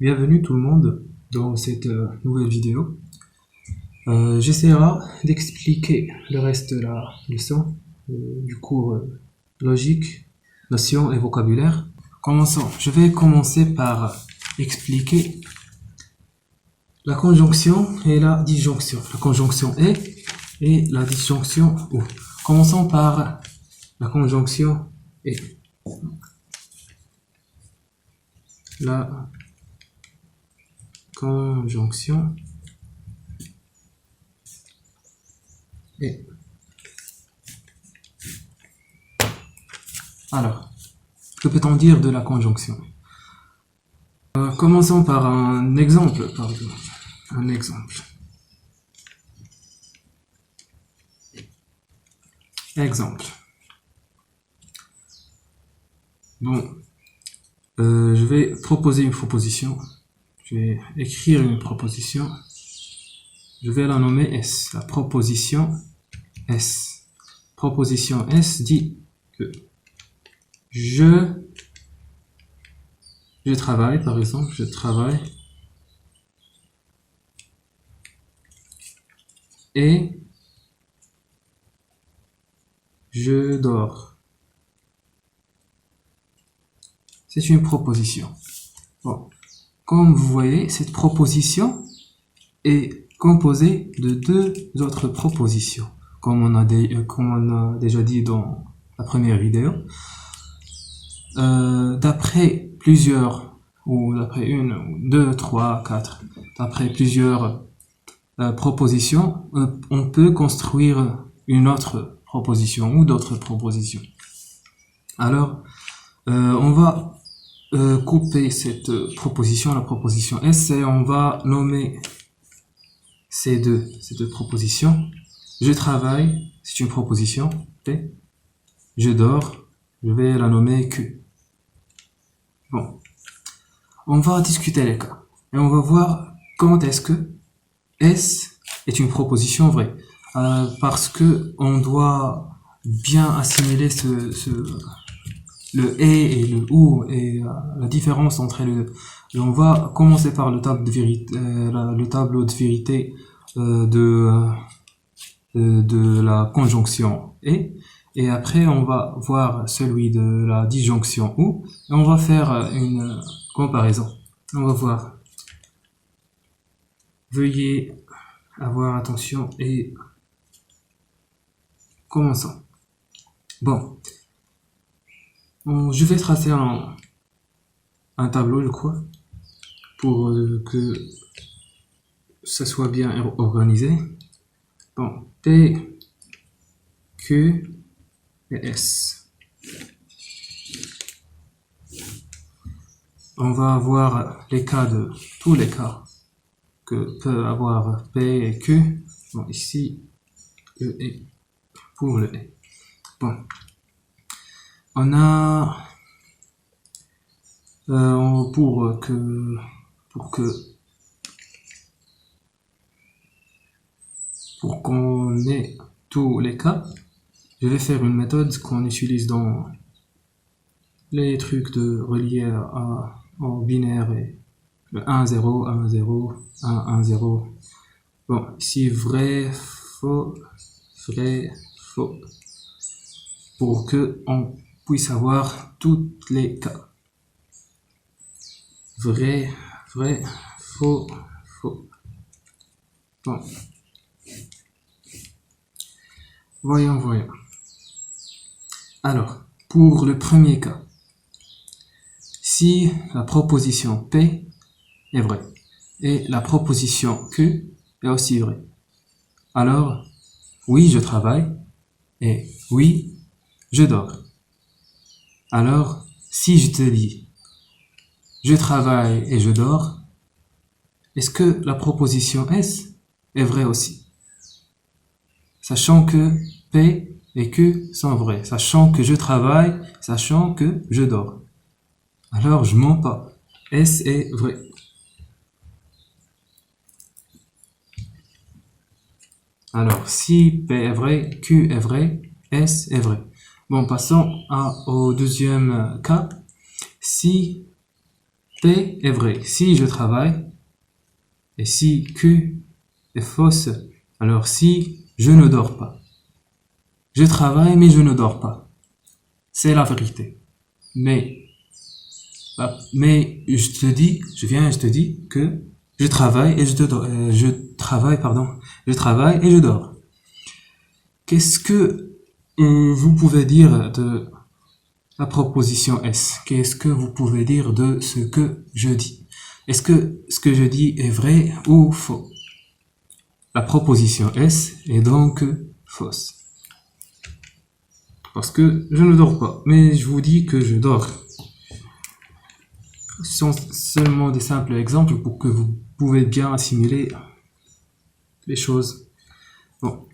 Bienvenue tout le monde dans cette nouvelle vidéo. J'essaierai d'expliquer le reste de la leçon du cours logique, notions et vocabulaire. Commençons. Je vais commencer par expliquer la conjonction et la disjonction. La conjonction et la disjonction ou. Commençons par la conjonction et. La conjonction et. Alors, que peut-on dire de la conjonction? Commençons par un exemple, par exemple. Un exemple. Exemple. Bon, je vais proposer une proposition. Je vais écrire une proposition. Je vais la nommer S. La proposition S. Proposition S dit que je travaille, par exemple, je travaille et je dors. C'est une proposition. Bon. Comme vous voyez, cette proposition est composée de deux autres propositions, comme on a déjà dit dans la première vidéo. D'après plusieurs, ou d'après une, deux, trois, quatre, d'après plusieurs propositions, on peut construire une autre proposition ou d'autres propositions. Alors, on va couper cette proposition, la proposition S, et on va nommer ces deux propositions. Je travaille, c'est une proposition P. Je dors, je vais la nommer Q. Bon, on va discuter les cas et on va voir comment est-ce que S est une proposition vraie, parce que on doit bien assimiler le et le ou et la différence entre les deux. Et on va commencer par le tableau de vérité, de la conjonction et après on va voir celui de la disjonction ou, et on va faire une comparaison. On va voir. Veuillez avoir attention et commençons. Bon. Je vais tracer un tableau, je crois, pour que ça soit bien organisé. Bon, P, Q et S. On va avoir les cas de tous les cas que peut avoir P et Q. Bon, ici, E et pour le E. Bon. On a pour qu'on ait tous les cas, je vais faire une méthode qu'on utilise dans les trucs de relier en binaire et le 1 0 1 0 1 1 0. Bon, ici vrai faux pour que on puisse avoir tous les cas. Vrai, faux. Bon. Voyons. Alors, pour le premier cas, si la proposition P est vraie et la proposition Q est aussi vraie, alors, oui, je travaille et oui, je dors. Alors, si je te dis je travaille et je dors, est-ce que la proposition S est vraie aussi? Sachant que P et Q sont vrais, sachant que je travaille, sachant que je dors. Alors, je mens pas. S est vrai. Alors, si P est vrai, Q est vrai, S est vrai. Bon, passons au deuxième cas. Si P est vrai si je travaille, et si Q est fausse, alors si je ne dors pas. Je travaille mais je ne dors pas. C'est la vérité. Mais je te dis que je travaille et je travaille et je dors. Qu'est-ce que vous pouvez dire de la proposition S? Qu'est-ce que vous pouvez dire de ce que je dis? Est-ce que ce que je dis est vrai ou faux? La proposition S est donc fausse. Parce que je ne dors pas, mais je vous dis que je dors. Ce sont seulement des simples exemples pour que vous pouvez bien assimiler les choses. Bon.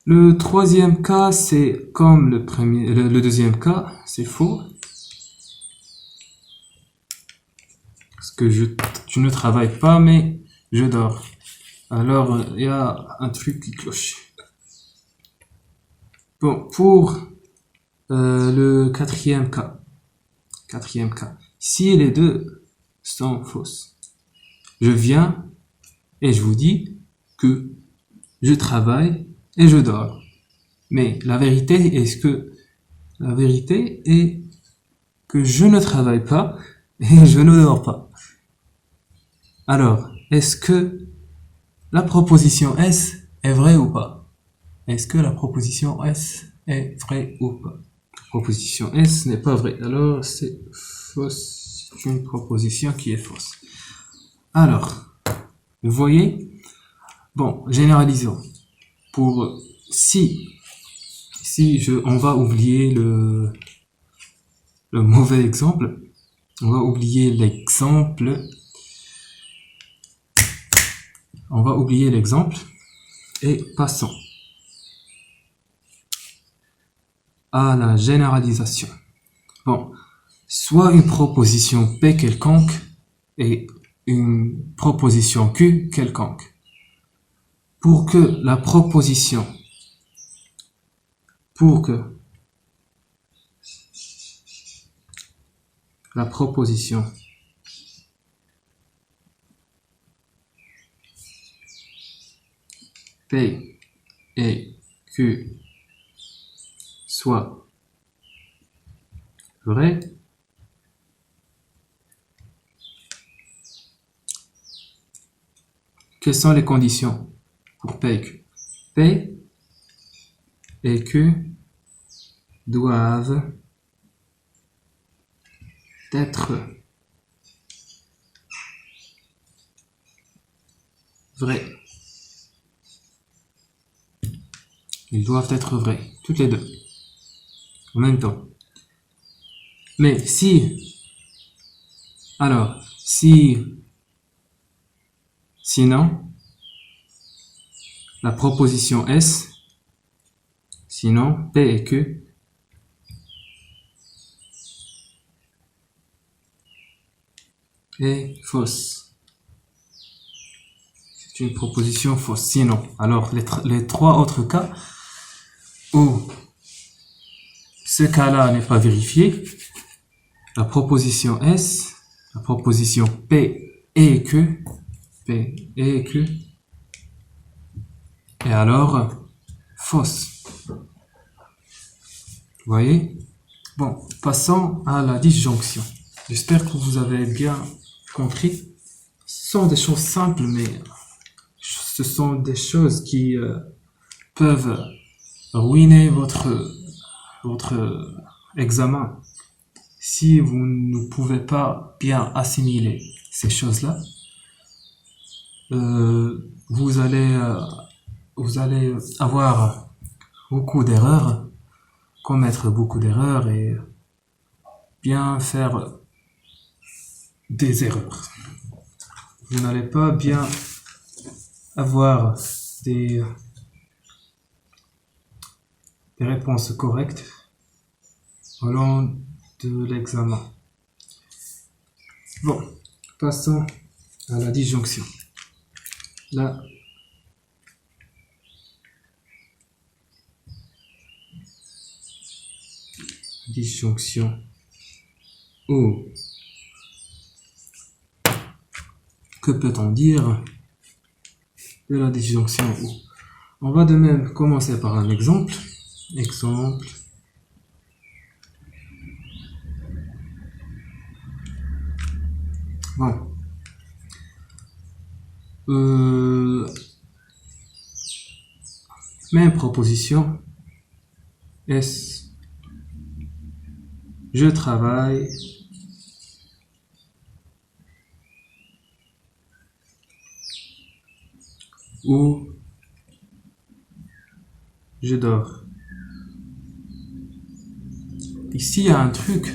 Le troisième cas, c'est comme le deuxième cas, c'est faux. Parce que tu ne travailles pas, mais je dors. Alors, il y a un truc qui cloche. Bon, pour le quatrième cas. Si les deux sont fausses, je viens et je vous dis que je travaille et je dors. Mais la vérité est que je ne travaille pas et je ne dors pas. Alors, est-ce que la proposition S est vraie ou pas? Est-ce que la proposition S est vraie ou pas? La proposition S n'est pas vraie. Alors, c'est fausse. C'est une proposition qui est fausse. Alors, vous voyez? Bon, généralisons. Pour on va oublier le mauvais exemple. On va oublier l'exemple. Et passons à la généralisation. Bon, soit une proposition P quelconque et une proposition Q quelconque. Pour que la proposition P et Q soit vraie, quelles sont les conditions pour P et Q? P et Q doivent être vrais. Ils doivent être vrais, toutes les deux, en même temps. Mais sinon, la proposition S, sinon P et Q est fausse. C'est une proposition fausse. Sinon, alors les trois autres cas où ce cas-là n'est pas vérifié, la proposition S, la proposition P et Q, et alors fausse. Vous voyez? Bon, passons à la disjonction. J'espère que vous avez bien compris. Ce sont des choses simples, mais ce sont des choses qui peuvent ruiner votre examen. Si vous ne pouvez pas bien assimiler ces choses-là, vous allez avoir beaucoup d'erreurs, commettre beaucoup d'erreurs et bien faire des erreurs. Vous n'allez pas bien avoir des réponses correctes au long de l'examen. Bon, passons à la disjonction. La disjonction où que peut-on dire de la disjonction ou? On va de même commencer par un exemple. Exemple. Bon. Même proposition. S. Je travaille. Ou je dors. Ici, il y a un truc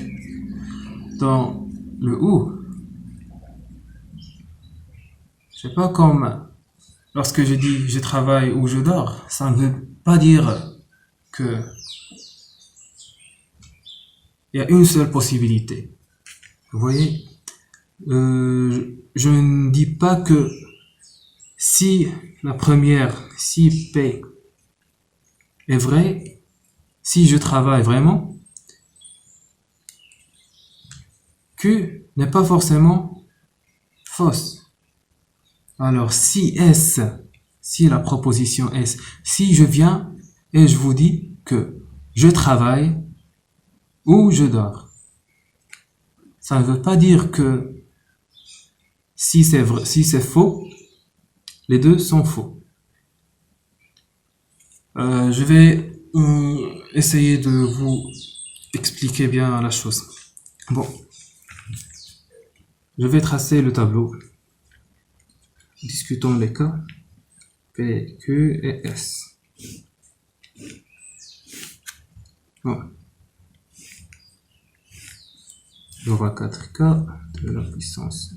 dans le ou. C'est pas comme lorsque je dis je travaille ou je dors, ça ne veut pas dire que il y a une seule possibilité. Vous voyez, je ne dis pas que si la première, si P est vraie, si je travaille vraiment, Q n'est pas forcément fausse. Alors si S, si la proposition S, si je viens et je vous dis que je travaille ou je dors, ça ne veut pas dire que si c'est vrai, si c'est faux, les deux sont faux. Je vais essayer de vous expliquer bien la chose. Bon, je vais tracer le tableau. Discutons les cas P, Q et S. Bon. Il y aura 4 cas de la puissance.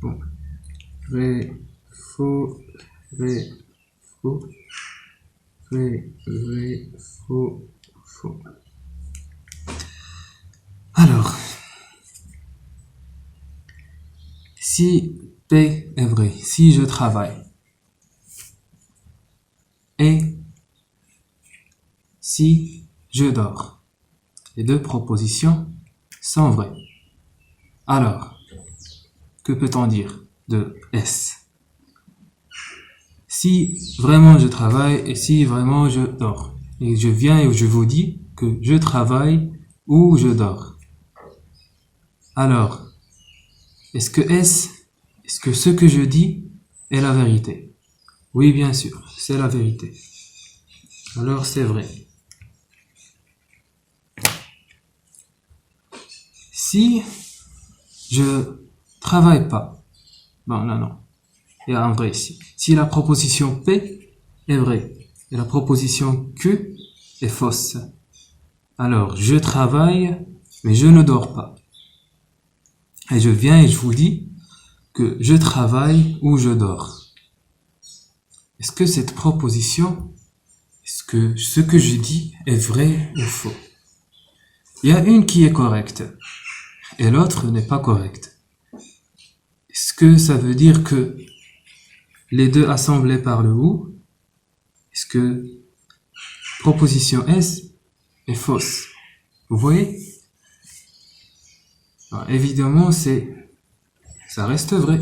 Bon. Vrai, faux, vrai, faux, vrai, vrai, faux, faux. Alors, si P est vrai, si je travaille, et si je dors, les deux propositions sont vraies. Alors, que peut-on dire de S? Si vraiment je travaille et si vraiment je dors, et je viens et je vous dis que je travaille ou je dors, alors, est-ce que ce que je dis est la vérité? Oui, bien sûr, c'est la vérité. Alors, c'est vrai. Si je travaille pas, non, il y a un vrai ici. Si la proposition P est vraie et la proposition Q est fausse, alors je travaille, mais je ne dors pas. Et je viens et je vous dis que je travaille ou je dors. Est-ce que cette proposition, est-ce que ce que je dis est vrai ou faux? Il y a une qui est correcte et l'autre n'est pas correcte. Est-ce que ça veut dire que les deux assemblés par le ou, est-ce que proposition S est fausse? Vous voyez? Alors, évidemment, ça reste vrai.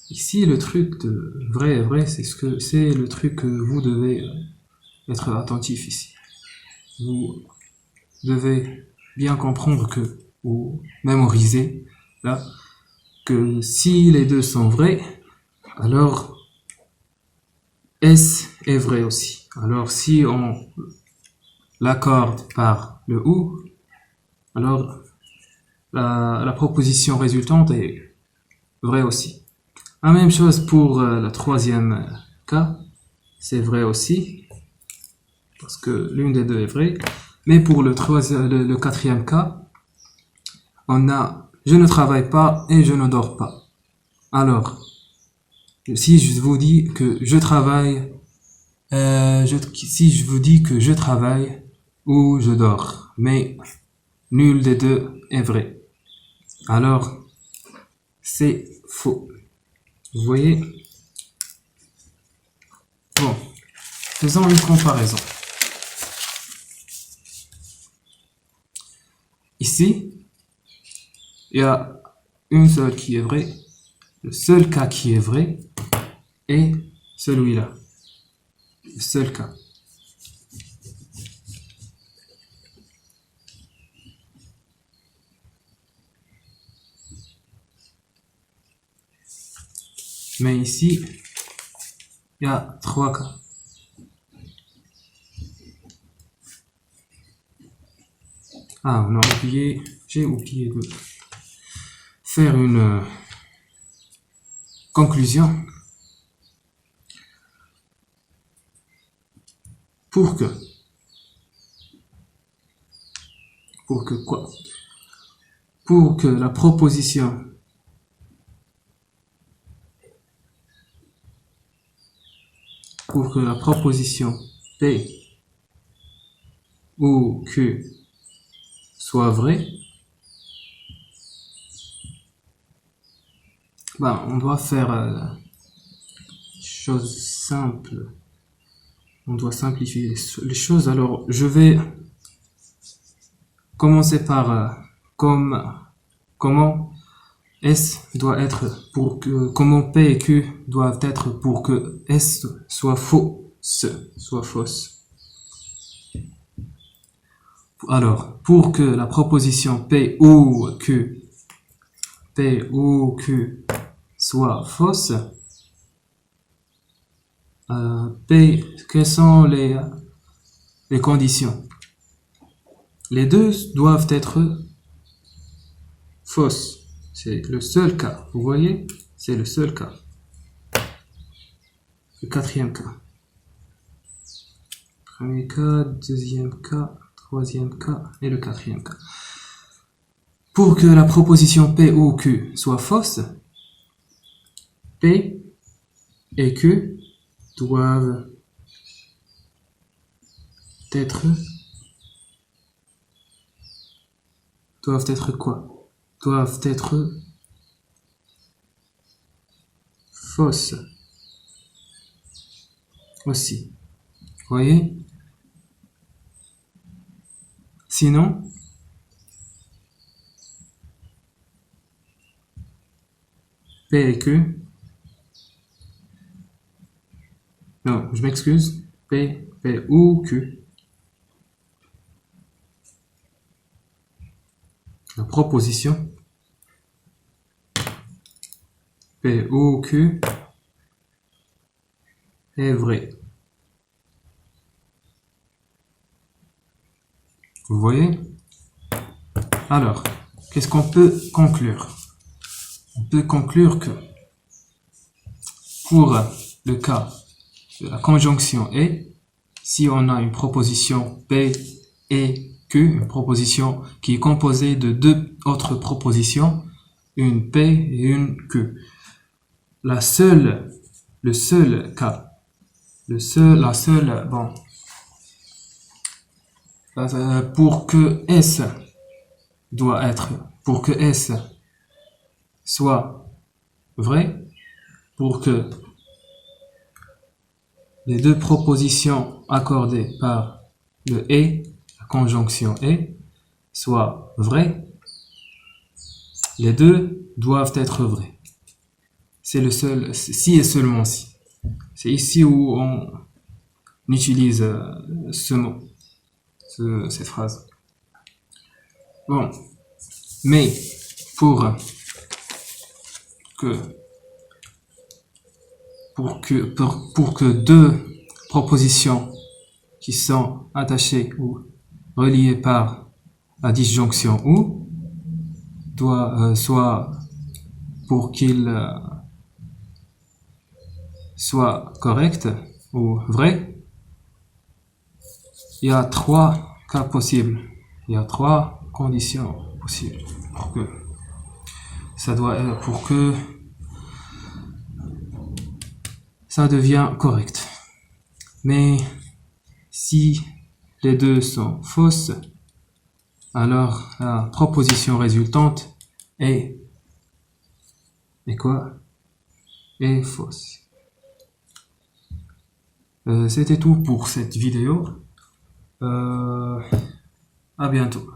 Ici, le truc de vrai et vrai, c'est le truc que vous devez être attentif ici. Vous devez bien comprendre que, ou mémoriser, là, que si les deux sont vrais, alors S est vrai aussi. Alors si on l'accorde par le ou, alors la proposition résultante est vraie aussi. La même chose pour la troisième cas, c'est vrai aussi, parce que l'une des deux est vraie. Mais pour le quatrième cas, on a je ne travaille pas et je ne dors pas. Alors, si je vous dis que je travaille, si je vous dis que je travaille ou je dors, mais nul des deux est vrai, alors c'est faux. Vous voyez? Bon, faisons une comparaison. ici, il y a une seule qui est vraie, le seul cas qui est vrai est celui-là, le seul cas. Mais ici, il y a 3 cas. Ah, on a oublié, j'ai oublié de faire une conclusion. Pour que quoi? Pour que la proposition P ou Q soit vraie, ben, on doit faire chose simple. On doit simplifier les choses. Alors, je vais commencer par comment S doit être pour que, comment P et Q doivent être pour que S soit fausse. Alors, pour que la proposition P ou Q soit fausse, quelles sont les conditions? Les deux doivent être fausses. C'est le seul cas. Vous voyez? C'est le seul cas. Le quatrième cas. Premier cas, deuxième cas, troisième cas et le quatrième cas. Pour que la proposition P ou Q soit fausse, P et Q doivent être quoi? Doivent être fausses aussi. Vous voyez? Sinon, P et Q. Non, je m'excuse. P ou Q. La proposition P ou Q est vraie. Vous voyez? Alors, qu'est-ce qu'on peut conclure? On peut conclure que pour le cas de la conjonction et, si on a une proposition P et Q, une proposition qui est composée de deux autres propositions, une P et une Q. La seule pour que S soit vrai, pour que les deux propositions accordées par le et, la conjonction et, soient vraies, les deux doivent être vrais. C'est le seul, si et seulement si. C'est ici où on utilise ce mot, cette phrase. Bon, mais pour que deux propositions qui sont attachées ou reliées par la disjonction ou soit pour qu'ils soient corrects ou vrais, il y a 3 cas possibles. Il y a 3 conditions possibles pour que ça devient correct. Mais si les deux sont fausses, alors la proposition résultante est quoi? Est fausse. C'était tout pour cette vidéo. À bientôt.